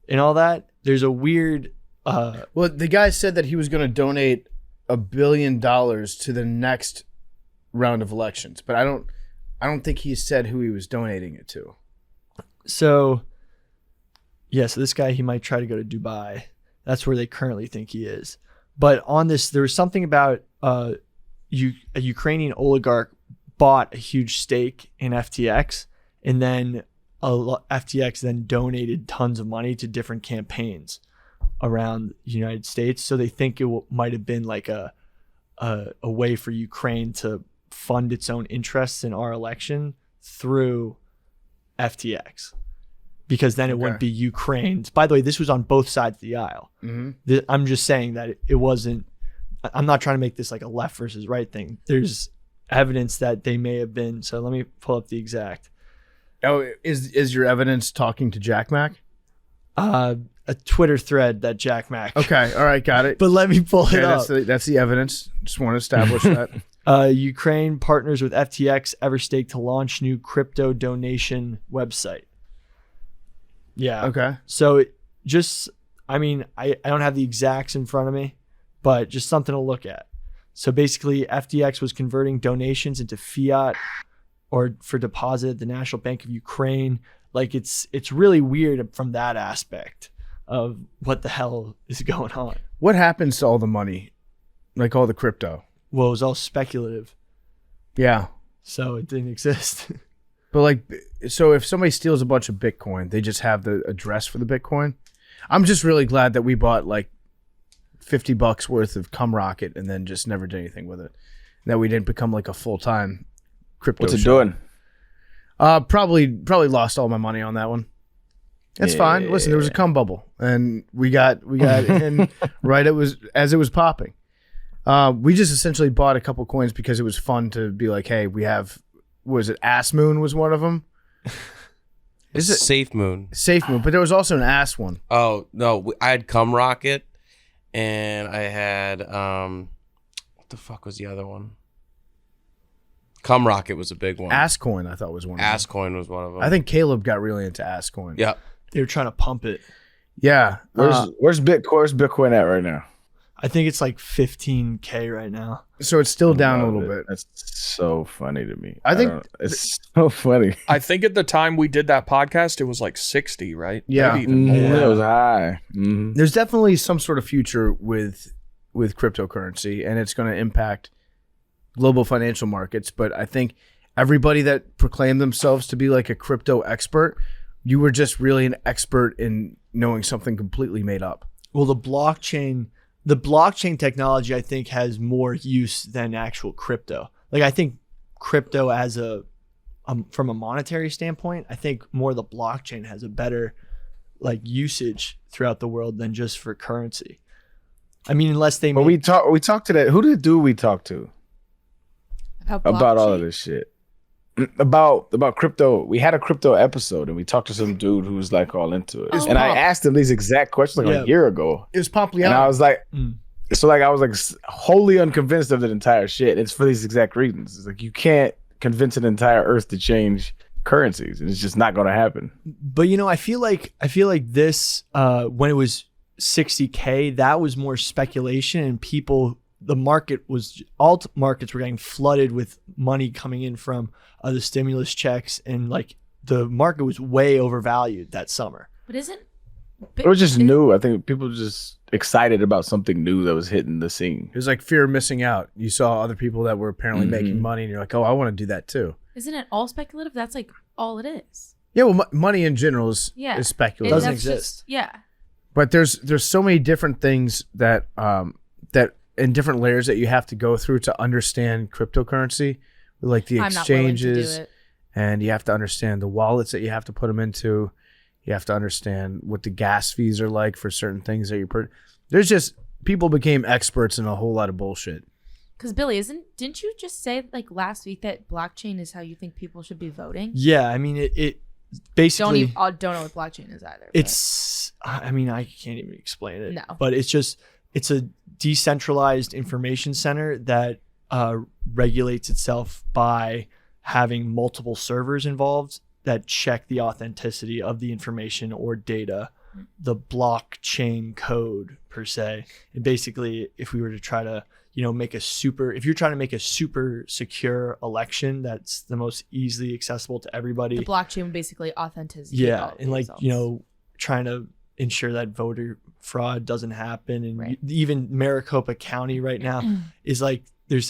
Speaker 3: and all that. There's a weird
Speaker 1: well, the guy said that he was going to donate $1 billion to the next round of elections, but I don't think he said who he was donating it to.
Speaker 3: So so this guy, he might try to go to Dubai. That's where they currently think he is. But on this, there was something about a Ukrainian oligarch bought a huge stake in FTX, and then FTX then donated tons of money to different campaigns around the United States. So they think it might have been like a way for Ukraine to fund its own interests in our election through FTX, because then it wouldn't be Ukraine's. By the way, this was on both sides of the aisle. Mm-hmm. I'm just saying that it wasn't. I'm not trying to make this like a left versus right thing. There's evidence that they may have been. So let me pull up the exact.
Speaker 1: Oh, is your evidence talking to Jack Mack?
Speaker 3: A Twitter thread that Jack Mack.
Speaker 1: Okay, all right, got it.
Speaker 3: But let me pull it up.
Speaker 1: That's the evidence. Just want to establish that.
Speaker 3: Ukraine partners with FTX Everstake to launch new crypto donation website. Yeah.
Speaker 1: Okay.
Speaker 3: So I don't have the exacts in front of me, but just something to look at. So basically, FTX was converting donations into fiat or for deposit at the National Bank of Ukraine. Like it's really weird from that aspect of what the hell is going on.
Speaker 1: What happens to all the money, like all the crypto?
Speaker 3: Well, it was all speculative.
Speaker 1: Yeah.
Speaker 3: So it didn't exist.
Speaker 1: But so if somebody steals a bunch of Bitcoin, they just have the address for the Bitcoin. I'm just really glad that we bought like $50 worth of cum rocket and then just never did anything with it. That we didn't become like a full-time crypto.
Speaker 6: What's it
Speaker 1: show.
Speaker 6: doing?
Speaker 1: Probably lost all my money on that one. That's fine. Listen, there was a cum bubble, and we got in right. It was popping. We just essentially bought a couple coins because it was fun to be like, hey, we have. Was it Ass Moon was one of them?
Speaker 4: Is it Safe Moon?
Speaker 1: Safe Moon, but there was also an Ass one.
Speaker 4: Oh no, I had Cum Rocket, and I had what the fuck was the other one? Cum Rocket was a big one.
Speaker 1: Ass Coin, I thought was one.
Speaker 4: Ass Coin was one of them.
Speaker 1: I think Caleb got really into Ass Coin.
Speaker 4: Yeah,
Speaker 3: They were trying to pump it.
Speaker 1: Yeah.
Speaker 6: Where's Bitcoin at right now?
Speaker 3: I think it's like 15K right now.
Speaker 1: So it's still down a little bit.
Speaker 6: That's so funny to me.
Speaker 1: I think
Speaker 6: it's so funny.
Speaker 5: I think at the time we did that podcast, it was like 60, right?
Speaker 1: Yeah.
Speaker 5: Maybe even more.
Speaker 6: It was high. Mhm.
Speaker 1: there's definitely some sort of future with cryptocurrency, and it's going to impact global financial markets. But I think everybody that proclaimed themselves to be like a crypto expert, you were just really an expert in knowing something completely made up.
Speaker 3: Well, the blockchain technology, I think, has more use than actual crypto. Like, I think crypto as from a monetary standpoint, I think more the blockchain has a better like usage throughout the world than just for currency. I mean, unless they
Speaker 6: But we talked to that. Who did we talk to about all of this shit? About crypto. We had a crypto episode, and we talked to some dude who was like all into it.
Speaker 1: Oh.
Speaker 6: And I asked him these exact questions like a year ago.
Speaker 1: It was Pompliano.
Speaker 6: And I was like, I was like wholly unconvinced of the entire shit. It's for these exact reasons. It's like you can't convince an entire Earth to change currencies, and it's just not going to happen.
Speaker 3: But I feel like this when it was 60K, that was more speculation, and alt markets were getting flooded with money coming in from the stimulus checks, and like the market was way overvalued that summer.
Speaker 2: But isn't
Speaker 6: It was just new. I think people were just excited about something new that was hitting the scene.
Speaker 1: It was like fear of missing out. You saw other people that were apparently making money, and you're like, oh, I want to do that too.
Speaker 2: Isn't it all speculative? That's like all it is.
Speaker 1: Yeah, well, money in general is speculative.
Speaker 3: Doesn't
Speaker 2: That's
Speaker 3: exist.
Speaker 1: But there's so many different things that that in different layers that you have to go through to understand cryptocurrency, like the
Speaker 2: I'm not willing to do
Speaker 1: exchanges,
Speaker 2: it.
Speaker 1: and you have to understand the wallets that you have to put them into. You have to understand what the gas fees are like for certain things that you're there's just people became experts in a whole lot of bullshit.
Speaker 2: Because Billy, didn't you just say like last week that blockchain is how you think people should be voting?
Speaker 3: Yeah, I mean it basically
Speaker 2: don't know what blockchain is either.
Speaker 3: it's I mean, I can't even explain it.
Speaker 2: No.
Speaker 3: But it's a decentralized information center that regulates itself by having multiple servers involved that check the authenticity of the information or data, the blockchain code per se. And basically, if we were to try to, if you're trying to make a super secure election that's the most easily accessible to everybody.
Speaker 2: The blockchain would basically authenticity.
Speaker 3: Yeah, and like, trying to ensure that voter fraud doesn't happen. And
Speaker 2: Right.
Speaker 3: even Maricopa County right now is like,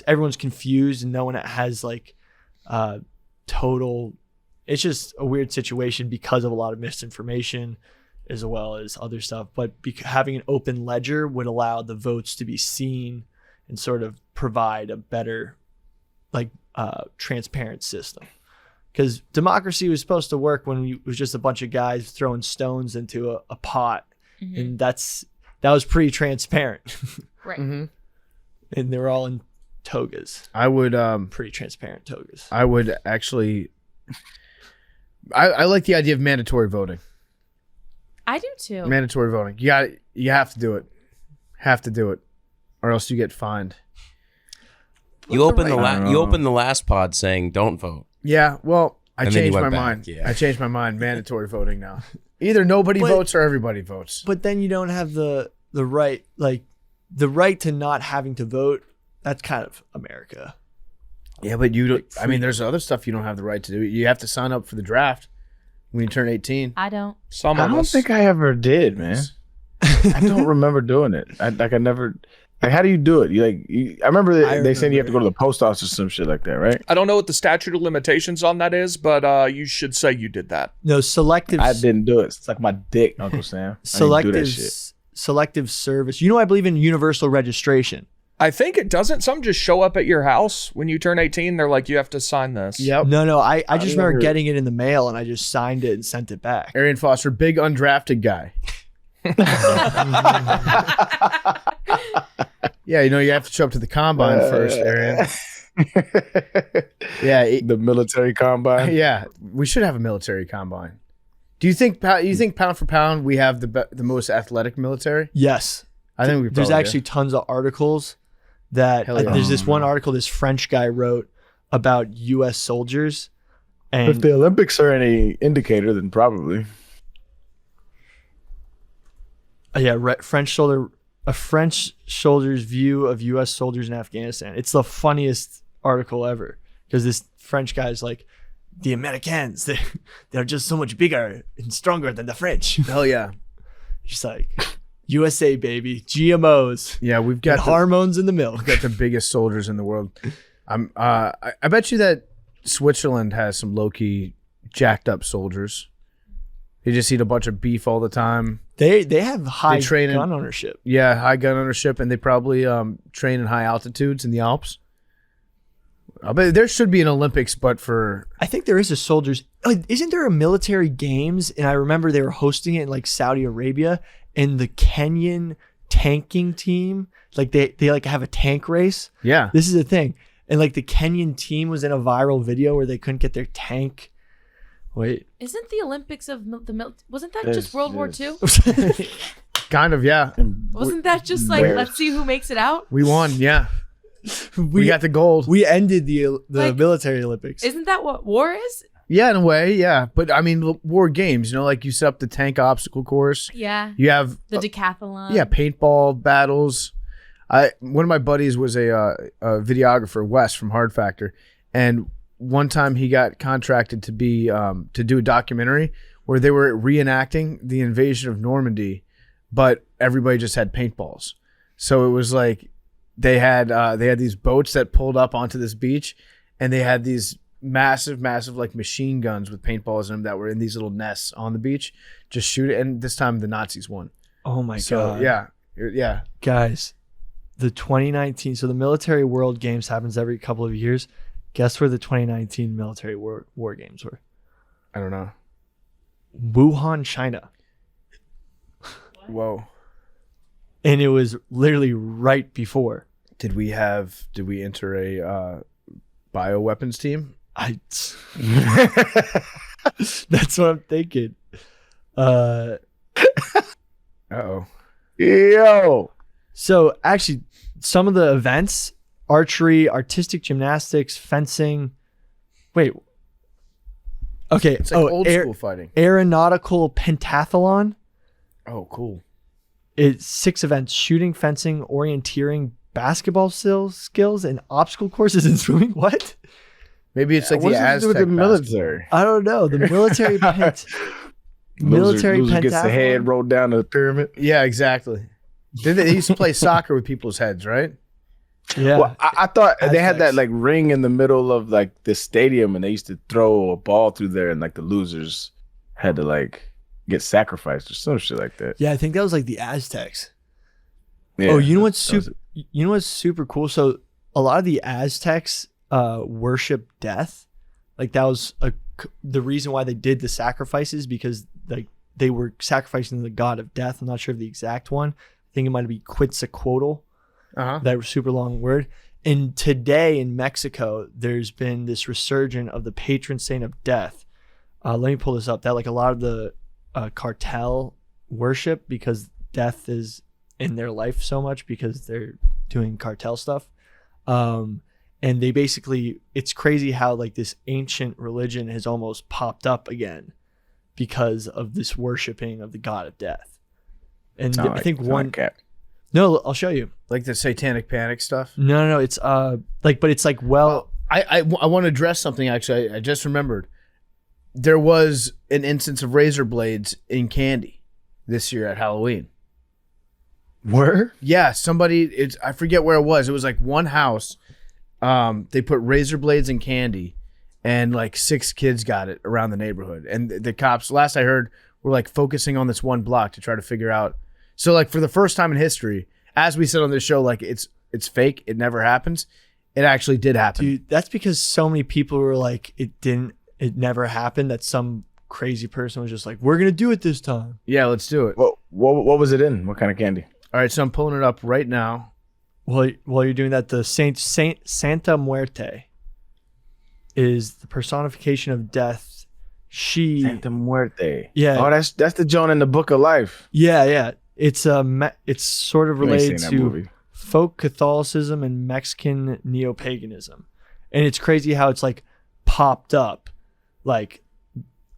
Speaker 3: everyone's confused and no one has like total. It's just a weird situation because of a lot of misinformation as well as other stuff. But having an open ledger would allow the votes to be seen and sort of provide a better, like, transparent system. Because democracy was supposed to work when it was just a bunch of guys throwing stones into a pot, and that was pretty transparent.
Speaker 2: Right.
Speaker 1: Mm-hmm.
Speaker 3: And they were all in togas.
Speaker 1: I would
Speaker 3: Pretty transparent togas.
Speaker 1: I would actually. I like the idea of mandatory voting.
Speaker 2: I do too.
Speaker 1: Mandatory voting. You have to do it. Have to do it, or else you get fined.
Speaker 4: You opened the last pod saying don't vote.
Speaker 1: Yeah. Well, I
Speaker 4: And then you
Speaker 1: changed my
Speaker 4: went back,
Speaker 1: mind.
Speaker 4: yeah.
Speaker 1: I changed my mind. Mandatory voting now. Either nobody votes or everybody votes.
Speaker 3: But then you don't have the right, like the right to not having to vote. That's kind of America.
Speaker 1: Yeah, but you don't. I mean, there's other stuff you don't have the right to do. You have to sign up for the draft when you turn 18.
Speaker 2: I don't.
Speaker 6: I don't think I ever did, man. I don't remember doing it. I never. Like, how do you do it? I remember they saying you have to go to the post office or some shit like that, right?
Speaker 5: I don't know what the statute of limitations on that is, but you should say you did that.
Speaker 3: No, selective.
Speaker 6: I didn't do it. It's like my dick, Uncle Sam. I didn't do that shit.
Speaker 3: Selective service. I believe in universal registration.
Speaker 5: I think it doesn't. Some just show up at your house when you turn 18. They're like, you have to sign this.
Speaker 1: Yep.
Speaker 3: No, I just remember getting it in the mail and I just signed it and sent it back.
Speaker 1: Arian Foster, big undrafted guy. Yeah, you have to show up to the combine first, Arian. Yeah,
Speaker 6: The military combine.
Speaker 1: yeah. We should have a military combine. Do you think pound for pound we have the most athletic military?
Speaker 3: Yes.
Speaker 1: I think we.
Speaker 3: There's
Speaker 1: probably
Speaker 3: actually tons of articles that
Speaker 1: Hell yeah.
Speaker 3: there's this one article this French guy wrote about U.S. soldiers,
Speaker 6: If
Speaker 3: and
Speaker 6: the Olympics are any indicator, then probably.
Speaker 3: a French soldier's view of U.S. soldiers in Afghanistan. It's the funniest article ever because this French guy's like, the Americans, they're just so much bigger and stronger than the French.
Speaker 1: Hell yeah.
Speaker 3: Just like, USA baby, GMOs,
Speaker 1: Yeah, we've
Speaker 3: and
Speaker 1: got
Speaker 3: hormones in the milk.
Speaker 1: got the biggest soldiers in the world. I bet you that Switzerland has some low key jacked up soldiers. They just eat a bunch of beef all the time.
Speaker 3: They have high
Speaker 1: train in-
Speaker 3: gun ownership.
Speaker 1: Yeah, high gun ownership, and they probably train in high altitudes in the Alps. I bet there should be an Olympics, but for
Speaker 3: I think there is a soldiers. Isn't there a military games? And I remember they were hosting it in like Saudi Arabia, and the Kenyan tanking team, like they like have a tank race.
Speaker 1: yeah.
Speaker 3: This is the thing, and like the Kenyan team was in a viral video where they couldn't get their tank. Wait,
Speaker 2: Isn't the Olympics of wasn't that just World War II?
Speaker 1: Kind of, yeah.
Speaker 2: Wasn't that just like, let's see who makes it out?
Speaker 1: We won, yeah. We got the gold.
Speaker 3: we ended the
Speaker 2: Like,
Speaker 3: military Olympics.
Speaker 2: Isn't that what war is?
Speaker 1: Yeah, in a way, yeah. But I mean, war games, like you set up the tank obstacle course.
Speaker 2: Yeah.
Speaker 1: You have
Speaker 2: The decathlon.
Speaker 1: yeah, paintball battles. One of my buddies was a videographer, Wes from Hard Factor, and one time he got contracted to be to do a documentary where they were reenacting the invasion of Normandy, but everybody just had paintballs. So it was like they had these boats that pulled up onto this beach, and they had these massive like machine guns with paintballs in them that were in these little nests on the beach, just shoot it. And this time the Nazis won.
Speaker 3: Oh my
Speaker 1: So
Speaker 3: god!
Speaker 1: yeah.
Speaker 3: Guys, the 2019. So the military World Games happens every couple of years. Guess where the 2019 military war games were?
Speaker 1: I don't know.
Speaker 3: Wuhan, China.
Speaker 1: Whoa.
Speaker 3: And it was literally right before.
Speaker 1: Did we enter a bioweapons team?
Speaker 3: That's what I'm thinking.
Speaker 1: Uh-oh.
Speaker 6: Yo.
Speaker 3: So actually, some of the events: archery, artistic gymnastics, fencing. Wait. Okay.
Speaker 1: It's like old school fighting.
Speaker 3: Aeronautical pentathlon.
Speaker 1: Oh, cool.
Speaker 3: It's 6 events: shooting, fencing, orienteering, basketball skills, and obstacle courses and swimming. What?
Speaker 1: Maybe it's like
Speaker 6: What
Speaker 1: the
Speaker 6: does this do
Speaker 1: Aztec
Speaker 6: with the military?
Speaker 3: I don't know. The military military
Speaker 6: loser gets the
Speaker 3: pentathlon?
Speaker 6: head rolled down the pyramid.
Speaker 1: Yeah, exactly. They used to play soccer with people's heads, right?
Speaker 3: Yeah.
Speaker 6: Well, I thought they had that
Speaker 3: Aztecs.
Speaker 6: like ring in the middle of like the stadium, and they used to throw a ball through there, and like the losers had to like get sacrificed or some shit like that.
Speaker 3: Yeah, I think that was like the Aztecs.
Speaker 6: Yeah.
Speaker 3: Oh, you know what's
Speaker 6: That was
Speaker 3: super? You know what's super cool? So a lot of the Aztecs worship death. Like that was the reason why they did the sacrifices, because like they were sacrificing the god of death. I'm not sure of the exact one. I think it might be Quetzalcoatl.
Speaker 1: Uh-huh.
Speaker 3: That super long word. And today in Mexico, there's been this resurgence of the patron saint of death. Let me pull this up. That like a lot of the cartel worship, because death is in their life so much because they're doing cartel stuff. And they basically, it's crazy how like this ancient religion has almost popped up again because of this worshiping of the god of death. And I think one, no, I'll show you.
Speaker 1: Like the satanic panic stuff.
Speaker 3: No, it's like, but it's like, well,
Speaker 1: I want to address something. Actually, I just remembered. There was an instance of razor blades in candy this year at Halloween.
Speaker 6: Where?
Speaker 1: Yeah, somebody. I forget where it was. It was like one house. They put razor blades in candy, and like 6 kids got it around the neighborhood. And the cops, last I heard, were like focusing on this one block to try to figure out. So like for the first time in history, as we said on this show, like it's it's fake, it never happens. It actually did happen.
Speaker 3: Dude, that's because so many people were like, it never happened, that some crazy person was just like, we're going to do it this time.
Speaker 1: Yeah, let's do it.
Speaker 6: What was it in? What kind of candy?
Speaker 1: All right, so I'm pulling it up right now.
Speaker 3: While you're doing that, the Santa Muerte is the personification of death.
Speaker 6: Santa Muerte.
Speaker 3: Yeah.
Speaker 6: Oh, that's the Joan in the Book of Life.
Speaker 3: Yeah. It's sort of
Speaker 6: You ain't
Speaker 3: related
Speaker 6: seen that
Speaker 3: to
Speaker 6: movie.
Speaker 3: folk Catholicism and Mexican neo-paganism. And it's crazy how it's like popped up. Like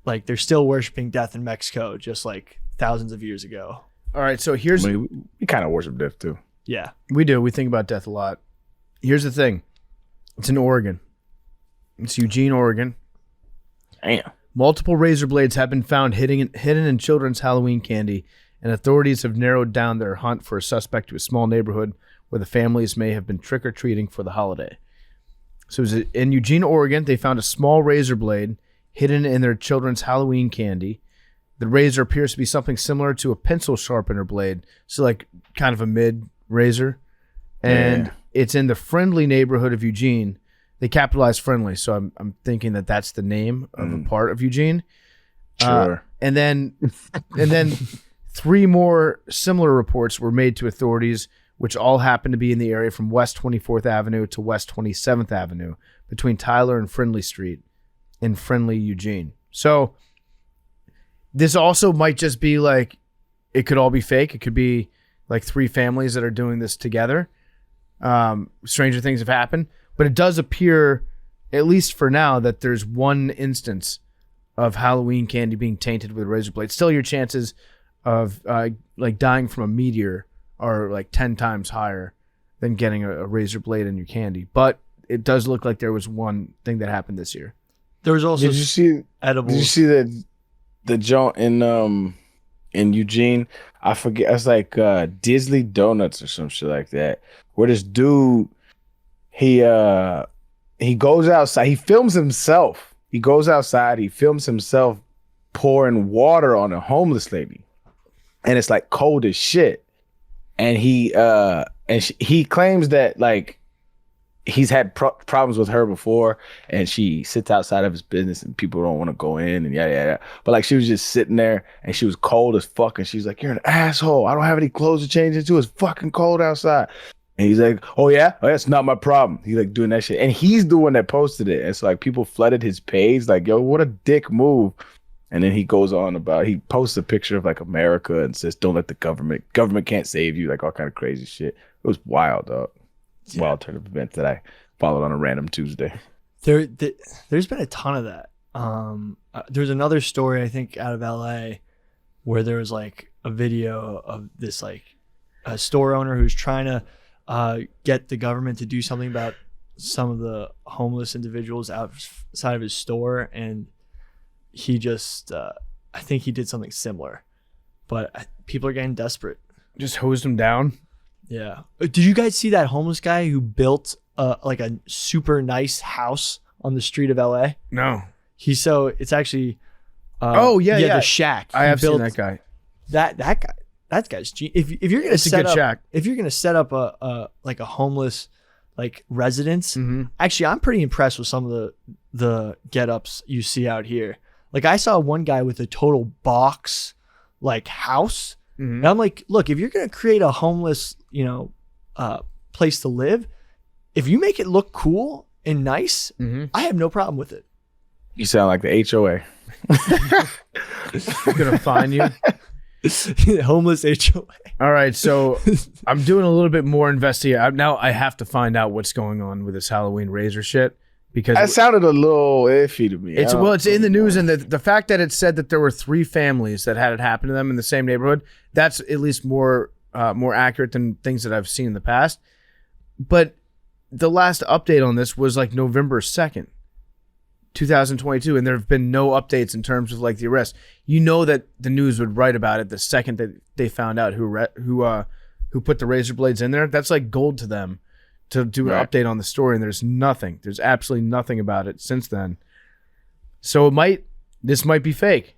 Speaker 3: they're still worshiping death in Mexico just like thousands of years ago.
Speaker 1: All right, so
Speaker 6: I mean, we kind of worship death too.
Speaker 3: Yeah.
Speaker 1: we do. We think about death a lot. Here's the thing. It's in Oregon. It's Eugene, Oregon.
Speaker 6: Damn.
Speaker 1: Multiple razor blades have been found hidden in children's Halloween candy, and authorities have narrowed down their hunt for a suspect to a small neighborhood where the families may have been trick-or-treating for the holiday. So it was in Eugene, Oregon, they found a small razor blade hidden in their children's Halloween candy. The razor appears to be something similar to a pencil sharpener blade, so like kind of a mid-razor. And
Speaker 6: Yeah.
Speaker 1: it's in the Friendly neighborhood of Eugene. They capitalized Friendly, so I'm thinking that that's the name of a part of Eugene.
Speaker 6: Sure.
Speaker 1: And then 3 more similar reports were made to authorities, which all happened to be in the area from West 24th Avenue to West 27th Avenue, between Tyler and Friendly Street in Friendly, Eugene. So this also might just be like, it could all be fake. It could be like 3 families that are doing this together. Stranger things have happened. But it does appear, at least for now, that there's one instance of Halloween candy being tainted with razor blades. Still, your chances of like dying from a meteor are like 10 times higher than getting a razor blade in your candy. But it does look like there was one thing that happened this year.
Speaker 3: There was also
Speaker 6: Did you see
Speaker 3: edibles.
Speaker 6: Did you see the joint in Eugene? I forget. It's like Disley Donuts or some shit like that. Where this dude, he goes outside. He films himself. He goes outside. He films himself pouring water on a homeless lady, and it's like cold as shit. And he claims that like he's had problems with her before, and she sits outside of his business and people don't want to go in and yada yada. But like she was just sitting there and she was cold as fuck, and she's like, "You're an asshole. I don't have any clothes to change into. It's fucking cold outside." And he's like, "Oh yeah, it's not my problem." He's like doing that shit, and he's the one that posted it. And so like people flooded his page, like, "Yo, what a dick move." And then he goes on about, he posts a picture of like America and says, "Don't let the government can't save you," like all kind of crazy shit. It was wild, dog.
Speaker 3: Yeah.
Speaker 6: Wild turn of events that I followed on a random Tuesday.
Speaker 3: There's been a ton of that. There's another story, I think, out of LA where there was like a video of this like a store owner who's trying to get the government to do something about some of the homeless individuals outside of his store, and he just I think he did something similar, but people are getting desperate.
Speaker 1: Just hosed him down.
Speaker 3: Yeah. Did you guys see that homeless guy who built like a super nice house on the street of LA?
Speaker 1: No.
Speaker 3: It's actually
Speaker 1: yeah.
Speaker 3: the shack.
Speaker 1: I
Speaker 3: He
Speaker 1: have seen
Speaker 3: built
Speaker 1: that guy.
Speaker 3: that guy's if you're gonna
Speaker 1: It's a
Speaker 3: set
Speaker 1: good
Speaker 3: up
Speaker 1: shack.
Speaker 3: if you're gonna set up a like a homeless like residence,
Speaker 1: Mm-hmm.
Speaker 3: actually I'm pretty impressed with some of the get ups you see out here. Like I saw one guy with a total box like house.
Speaker 1: Mm-hmm.
Speaker 3: And I'm like, look, if you're gonna create a homeless, place to live, if you make it look cool and nice,
Speaker 1: Mm-hmm.
Speaker 3: I have no problem with it.
Speaker 6: You sound like the HOA.
Speaker 1: I'm gonna find you.
Speaker 3: Homeless HOA.
Speaker 1: All right, so I'm doing a little bit more investigation. Now I have to find out what's going on with this Halloween razor shit, because
Speaker 6: That sounded a little iffy to me.
Speaker 1: it's in the news, and the fact that it said that there were 3 families that had it happen to them in the same neighborhood, that's at least more accurate than things that I've seen in the past. But the last update on this was like November 2nd, 2022, and there have been no updates in terms of like the arrest. You know that the news would write about it the second that they found out who put the razor blades in there. That's like gold to them to do an update on the story, and there's absolutely nothing about it since then. So this might be fake.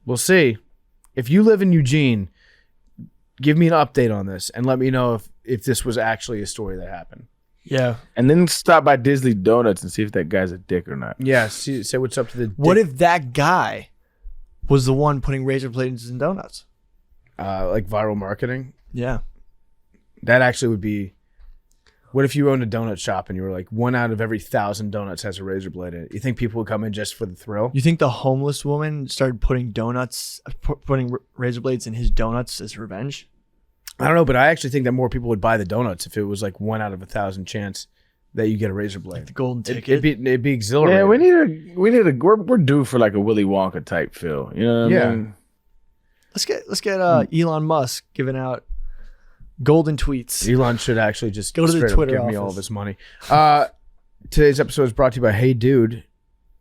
Speaker 1: We'll see. If you live in Eugene, give me an update on this and let me know if this was actually a story that happened.
Speaker 3: Yeah.
Speaker 6: And then stop by Disney Donuts and see if that guy's a dick or not.
Speaker 1: Yeah, say what's up to the
Speaker 3: What if that guy was the one putting razor blades in donuts?
Speaker 1: like viral marketing?
Speaker 3: Yeah.
Speaker 1: That actually would be. What if you owned a donut shop and you were like 1 out of every 1,000 donuts has a razor blade in it? You think people would come in just for the thrill?
Speaker 3: You think the homeless woman started putting razor blades in his donuts as revenge?
Speaker 1: I don't know, but I actually think that more people would buy the donuts if it was like 1 out of 1,000 chance that you get a razor blade.
Speaker 3: Like the golden ticket.
Speaker 1: It'd be exhilarating.
Speaker 6: Yeah, we're due for like a Willy Wonka type feel. You know what I mean?
Speaker 3: Let's get Elon Musk giving out golden tweets.
Speaker 1: Elon should actually just
Speaker 3: go to the
Speaker 1: straight up
Speaker 3: Twitter
Speaker 1: give
Speaker 3: office.
Speaker 1: me all of his money. Today's episode is brought to you by Hey Dude.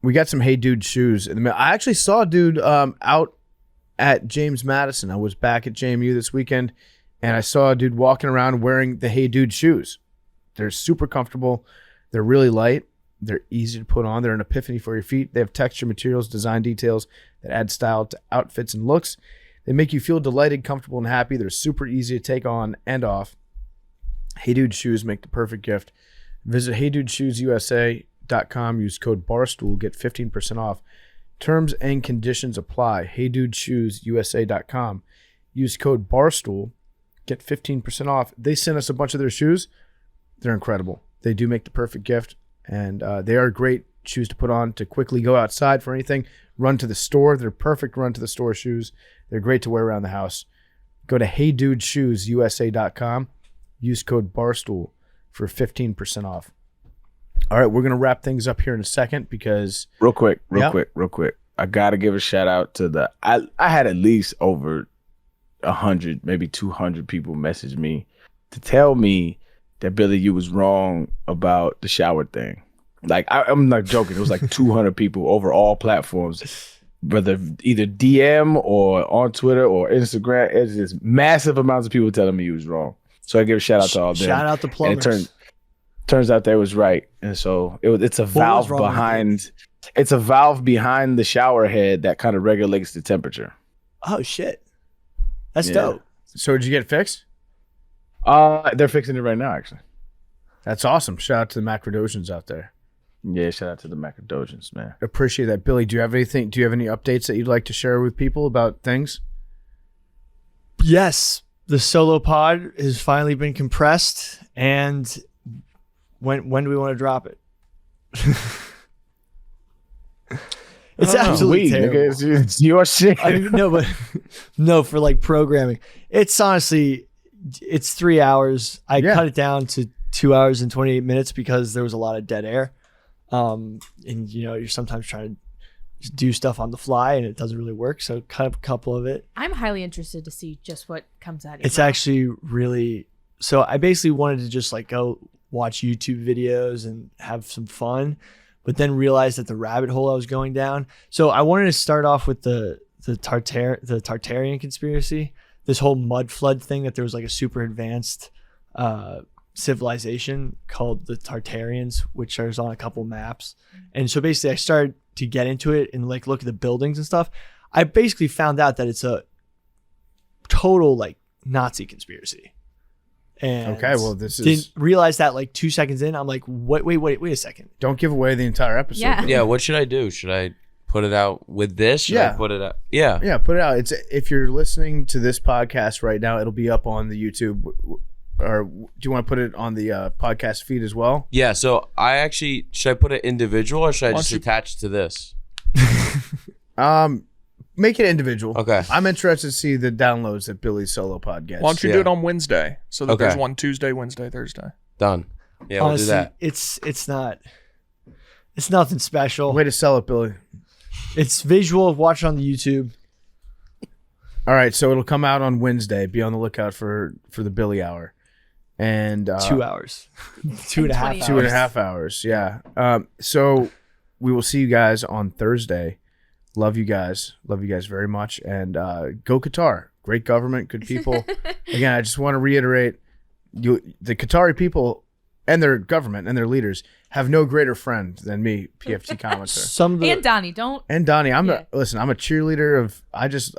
Speaker 1: We got some Hey Dude shoes in the mail. I actually saw a dude out at James Madison. I was back at JMU this weekend, and I saw a dude walking around wearing the Hey Dude shoes. They're super comfortable. They're really light. They're easy to put on. They're an epiphany for your feet. They have texture materials, design details that add style to outfits and looks. They make you feel delighted, comfortable, and happy. They're super easy to take on and off. Hey Dude shoes make the perfect gift. Visit HeyDudeShoesUSA.com. Use code BARSTOOL. Get 15% off. Terms and conditions apply. HeyDudeShoesUSA.com. Use code BARSTOOL. Get 15% off. They sent us a bunch of their shoes. They're incredible. They do make the perfect gift, and they are great shoes to put on to quickly go outside for anything. Run to the store. They're perfect run to the store shoes. They're great to wear around the house. Go to HeyDudeShoesUSA.com. Use code BARSTOOL for 15% off. All right, we're going to wrap things up here in a second because...
Speaker 6: Real quick. I got to give a shout out to I had at least over 100, maybe 200 people message me to tell me that Billy, you was wrong about the shower thing. Like, I'm not joking. It was like 200 people over all platforms, whether either DM or on Twitter or Instagram. It's just massive amounts of people telling me you was wrong. So I give a shout out to all them.
Speaker 3: Shout out to plumbers.
Speaker 6: And it turns out they was right. And so it's a valve behind. It's a valve behind the shower head that kind of regulates the temperature.
Speaker 3: Oh shit, that's dope.
Speaker 1: So did you get it fixed?
Speaker 6: They're fixing it right now, actually.
Speaker 1: That's awesome. Shout out to the Macrodosians out there.
Speaker 6: Yeah, shout out to the Macrodosians, man.
Speaker 1: Appreciate that. Billy, do you have anything? Do you have any updates that you'd like to share with people about things?
Speaker 3: Yes, the solo pod has finally been compressed, and when do we want to drop it? It's absolutely terrible.
Speaker 6: Nigga, it's your shit.
Speaker 3: I mean, no, for like programming, it's honestly, it's 3 hours. I cut it down to 2 hours and 28 minutes because there was a lot of dead air. And you're sometimes trying to do stuff on the fly and it doesn't really work. So cut up a couple of it.
Speaker 2: I'm highly interested to see just what comes out of it.
Speaker 3: It's actually really, so I basically wanted to just like go watch YouTube videos and have some fun, but then realized that the rabbit hole I was going down. So I wanted to start off with the Tartarian conspiracy, this whole mud flood thing, that there was like a super advanced civilization called the Tartarians, which is on a couple maps. And so basically I started to get into it and like look at the buildings and stuff. I basically found out that it's a total like Nazi conspiracy. And
Speaker 1: okay, well, this is...
Speaker 3: Didn't realize that like 2 seconds in. I'm like, wait a second.
Speaker 1: Don't give away the entire episode.
Speaker 2: Yeah.
Speaker 4: Yeah, what should I do? Should I put it out with this? Should I put it out? Yeah.
Speaker 1: Yeah, put it out. It's if you're listening to this podcast right now, it'll be up on the YouTube. Or do you want to put it on the podcast feed as well?
Speaker 4: Yeah, so should I put it individual or should I just attach to this?
Speaker 1: Make it individual.
Speaker 4: Okay.
Speaker 1: I'm interested to see the downloads that Billy's solo pod gets.
Speaker 5: Why don't you do it on Wednesday so that
Speaker 4: Okay.
Speaker 5: there's one Tuesday, Wednesday, Thursday?
Speaker 4: Done. Yeah,
Speaker 3: Honestly,
Speaker 4: we'll do that.
Speaker 3: it's nothing special.
Speaker 1: Way to sell it, Billy.
Speaker 3: It's visual. Watch it on the YouTube.
Speaker 1: All right, so it'll come out on Wednesday. Be on the lookout for the Billy Hour. And
Speaker 3: 2 hours. 2.5 hours.
Speaker 1: 2.5 hours, yeah. So we will see you guys on Thursday. Love you guys very much. And go Qatar. Great government, good people. Again, I just want to reiterate, the Qatari people and their government and their leaders have no greater friend than me, PFT commenter.
Speaker 3: Some of the
Speaker 2: And Donnie, don't.
Speaker 1: And Donnie, I'm
Speaker 2: Yeah.
Speaker 1: I'm a cheerleader of. I just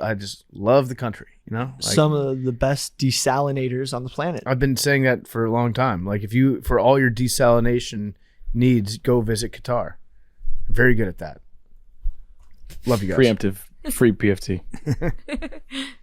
Speaker 1: love the country. You know, like,
Speaker 3: some of the best desalinators on the planet.
Speaker 1: I've been saying that for a long time. Like if you for all your desalination needs, go visit Qatar. Very good at that. Love you guys.
Speaker 6: Preemptive. Free PFT.